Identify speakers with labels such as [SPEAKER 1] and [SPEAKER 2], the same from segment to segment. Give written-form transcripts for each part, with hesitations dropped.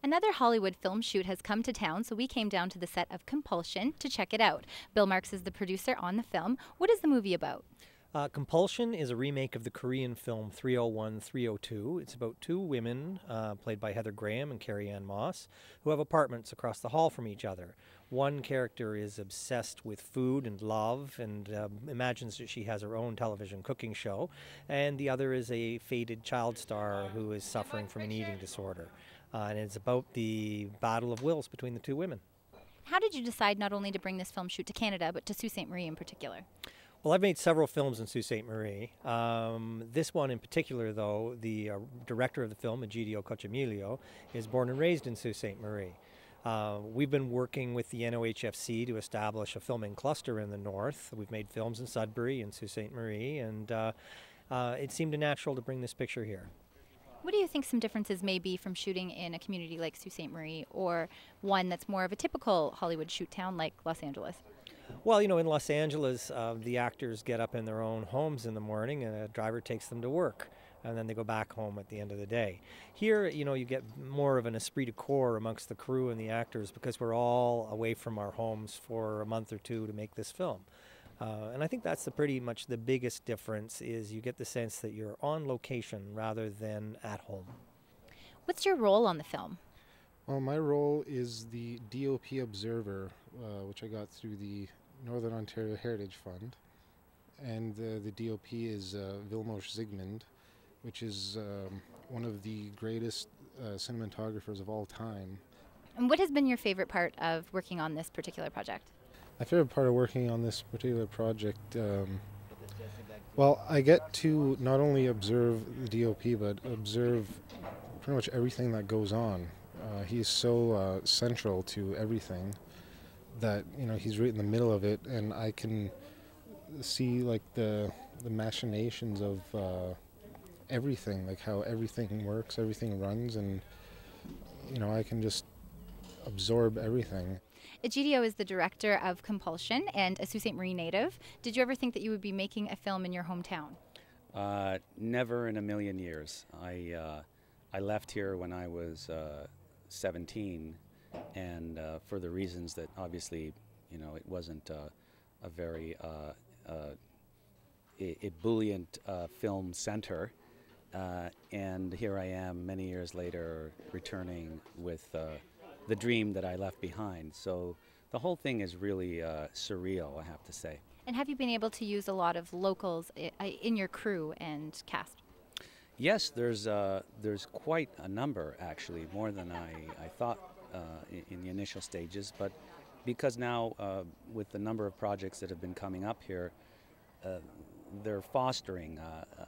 [SPEAKER 1] Another Hollywood film shoot has come to town, so we came down to the set of Compulsion to check it out. Bill Marks is the producer on the film. What is the movie about?
[SPEAKER 2] Compulsion is a remake of the Korean film 301 302. It's about two women, played by Heather Graham and Carrie-Anne Moss, who have apartments across the hall from each other. One character is obsessed with food and love and imagines that she has her own television cooking show, and the other is a faded child star who is suffering from an eating disorder. And it's about the battle of wills between the two women.
[SPEAKER 1] How did you decide not only to bring this film shoot to Canada, but to Sault Ste. Marie in particular?
[SPEAKER 2] Well, I've made several films in Sault Ste. Marie. This one in particular, though, the director of the film, Egidio Cochimilio, is born and raised in Sault Ste. Marie. We've been working with the NOHFC to establish a filming cluster in the north. We've made films in Sudbury and Sault Ste. Marie, and it seemed natural to bring this picture here.
[SPEAKER 1] What do you think some differences may be from shooting in a community like Sault Ste. Marie or one that's more of a typical Hollywood shoot town like Los Angeles?
[SPEAKER 2] Well, in Los Angeles, the actors get up in their own homes in the morning and a driver takes them to work, and then they go back home at the end of the day. Here, you get more of an esprit de corps amongst the crew and the actors because we're all away from our homes for a month or two to make this film. And I think that's pretty much the biggest difference is you get the sense that you're on location rather than at home.
[SPEAKER 1] What's your role on the film?
[SPEAKER 3] Well, my role is the DOP observer, which I got through the Northern Ontario Heritage Fund. And the DOP is Vilmos Zsigmond, which is one of the greatest cinematographers of all time.
[SPEAKER 1] And what has been your favorite part of working on this particular project?
[SPEAKER 3] My favorite part of working on this particular project, well, I get to not only observe the DOP, but observe pretty much everything that goes on. He's so central to everything that, he's right in the middle of it, and I can see like the machinations of everything, like how everything works, everything runs, and, I can just absorb everything.
[SPEAKER 1] Egidio is the director of Compulsion and a Sault Ste. Marie native. Did you ever think that you would be making a film in your hometown?
[SPEAKER 4] Never in a million years. I left here when I was 17, and for the reasons that obviously, it wasn't a very ebullient film center, and here I am many years later returning with the dream that I left behind. So the whole thing is really surreal, I have to say.
[SPEAKER 1] And have you been able to use a lot of locals in your crew and cast?
[SPEAKER 4] Yes, there's quite a number, actually, more than I thought in the initial stages. But because now, with the number of projects that have been coming up here, they're fostering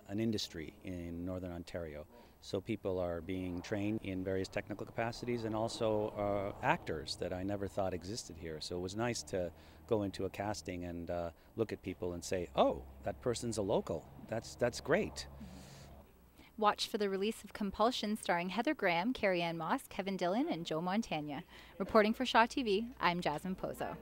[SPEAKER 4] an industry in Northern Ontario. So people are being trained in various technical capacities, and also actors that I never thought existed here. So it was nice to go into a casting and look at people and say, oh, that person's a local. That's great.
[SPEAKER 1] Watch for the release of Compulsion starring Heather Graham, Carrie-Anne Moss, Kevin Dillon, and Joe Montagna. Reporting for Shaw TV, I'm Jasmine Pozo.